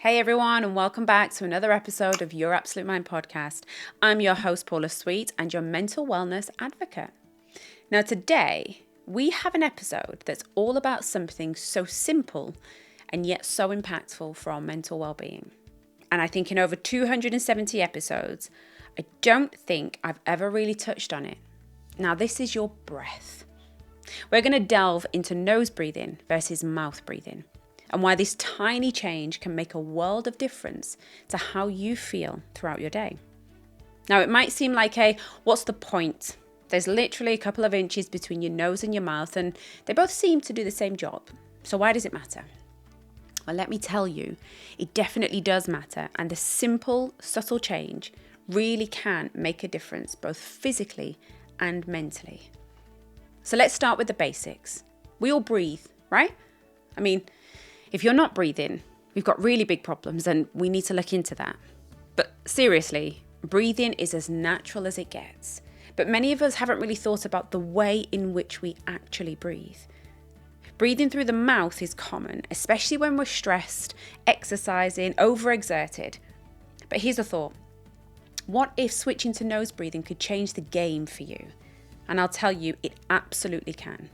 Hey everyone, and welcome back to another episode of Your Absolute Mind podcast. I'm your host, Paula Sweet, and your mental wellness advocate. Now today, we have an episode that's all about something so simple and yet so impactful for our mental well-being. And I think in over 270 episodes, I don't think I've ever really touched on it. Now this is your breath. We're going to delve into nose breathing versus mouth breathing, and why this tiny change can make a world of difference to how you feel throughout your day. Now, it might seem like, hey, what's the point? There's literally a couple of inches between your nose and your mouth, and they both seem to do the same job. So why does it matter? Well, let me tell you, it definitely does matter, and a simple, subtle change really can make a difference, both physically and mentally. So let's start with the basics. We all breathe, right? I mean, if you're not breathing, we've got really big problems and we need to look into that. But seriously, breathing is as natural as it gets. But many of us haven't really thought about the way in which we actually breathe. Breathing through the mouth is common, especially when we're stressed, exercising, overexerted. But here's a thought. What if switching to nose breathing could change the game for you? And I'll tell you, it absolutely can.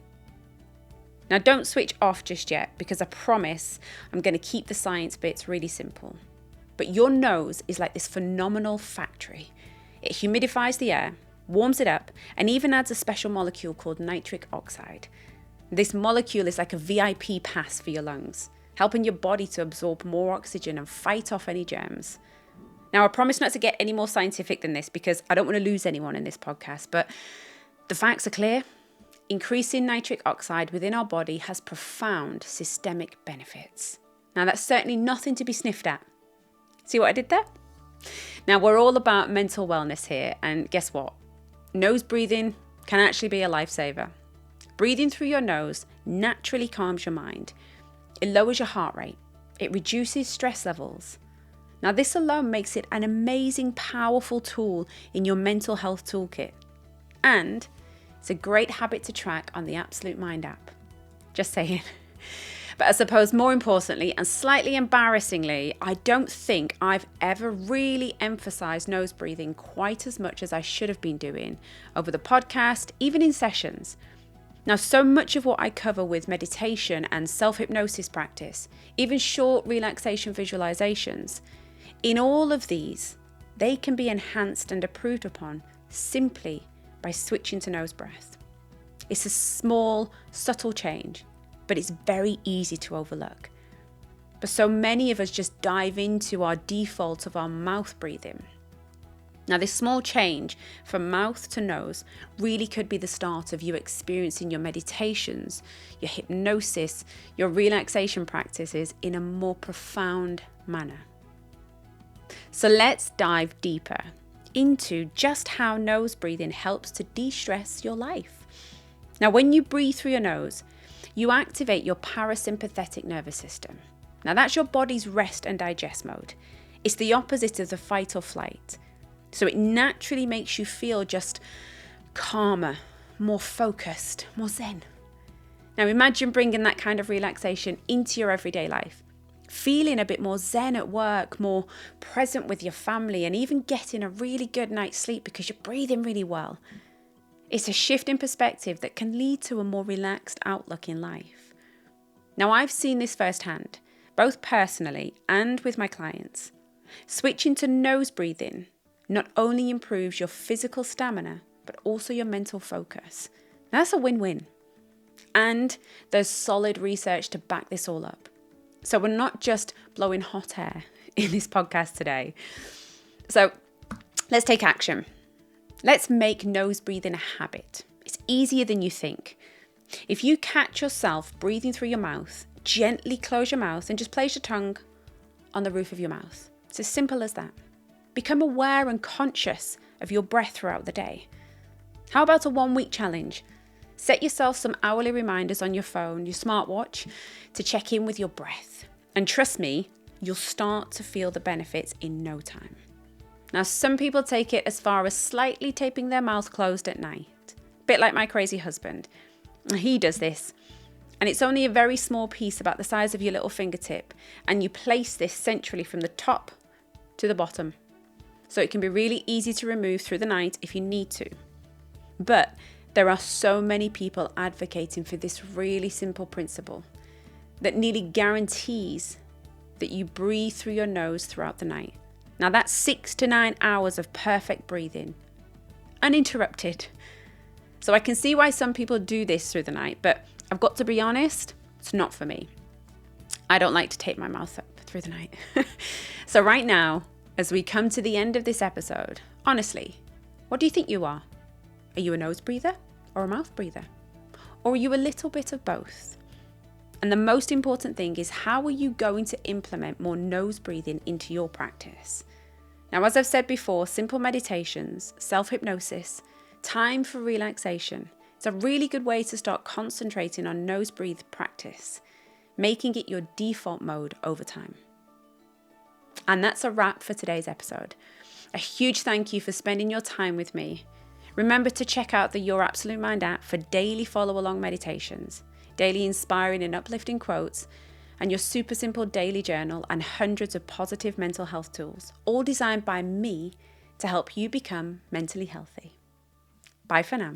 Now, don't switch off just yet, because I promise I'm going to keep the science bits really simple. But your nose is like this phenomenal factory. It humidifies the air, warms it up, and even adds a special molecule called nitric oxide. This molecule is like a VIP pass for your lungs, helping your body to absorb more oxygen and fight off any germs. Now, I promise not to get any more scientific than this, because I don't want to lose anyone in this podcast, but the facts are clear. Increasing nitric oxide within our body has profound systemic benefits. Now, that's certainly nothing to be sniffed at. See what I did there? Now, we're all about mental wellness here, and guess what? Nose breathing can actually be a lifesaver. Breathing through your nose naturally calms your mind. It lowers your heart rate. It reduces stress levels. Now, this alone makes it an amazing, powerful tool in your mental health toolkit. And it's a great habit to track on the Absolute Mind app. Just saying. But I suppose more importantly, and slightly embarrassingly, I don't think I've ever really emphasized nose breathing quite as much as I should have been doing over the podcast, even in sessions. Now, so much of what I cover with meditation and self-hypnosis practice, even short relaxation visualizations, in all of these, they can be enhanced and improved upon simply by switching to nose breath. It's a small, subtle change, but it's very easy to overlook. But so many of us just dive into our default of our mouth breathing. Now, this small change from mouth to nose really could be the start of you experiencing your meditations, your hypnosis, your relaxation practices in a more profound manner. So let's dive deeper into just how nose breathing helps to de-stress your life. Now, when you breathe through your nose, you activate your parasympathetic nervous system. Now, that's your body's rest and digest mode. It's the opposite of the fight or flight. So it naturally makes you feel just calmer, more focused, more zen. Now, imagine bringing that kind of relaxation into your everyday life. Feeling a bit more zen at work, more present with your family, and even getting a really good night's sleep because you're breathing really well. It's a shift in perspective that can lead to a more relaxed outlook in life. Now, I've seen this firsthand, both personally and with my clients. Switching to nose breathing not only improves your physical stamina, but also your mental focus. Now, that's a win-win. And there's solid research to back this all up. So we're not just blowing hot air in this podcast today. So let's take action. Let's make nose breathing a habit. It's easier than you think. If you catch yourself breathing through your mouth, gently close your mouth and just place your tongue on the roof of your mouth. It's as simple as that. Become aware and conscious of your breath throughout the day. How about a 1-week challenge? Set yourself some hourly reminders on your phone, your smartwatch, to check in with your breath. And trust me, you'll start to feel the benefits in no time. Now, some people take it as far as slightly taping their mouth closed at night. A bit like my crazy husband. He does this And it's only a very small piece, about the size of your little fingertip. And you place this centrally from the top to the bottom. So it can be really easy to remove through the night if you need to. But there are so many people advocating for this really simple principle that nearly guarantees that you breathe through your nose throughout the night. Now that's 6 to 9 hours of perfect breathing, uninterrupted. So I can see why some people do this through the night, but I've got to be honest, it's not for me. I don't like to tape my mouth up through the night. So right now, as we come to the end of this episode, honestly, what do you think you are? Are you a nose breather or a mouth breather? Or are you a little bit of both? And the most important thing is, how are you going to implement more nose breathing into your practice? Now, as I've said before, simple meditations, self-hypnosis, time for relaxation, it's a really good way to start concentrating on nose breathe practice, making it your default mode over time. And that's a wrap for today's episode. A huge thank you for spending your time with me. Remember to check out the Your Absolute Mind app for daily follow-along meditations, daily inspiring and uplifting quotes, and your super simple daily journal, and hundreds of positive mental health tools, all designed by me to help you become mentally healthy. Bye for now.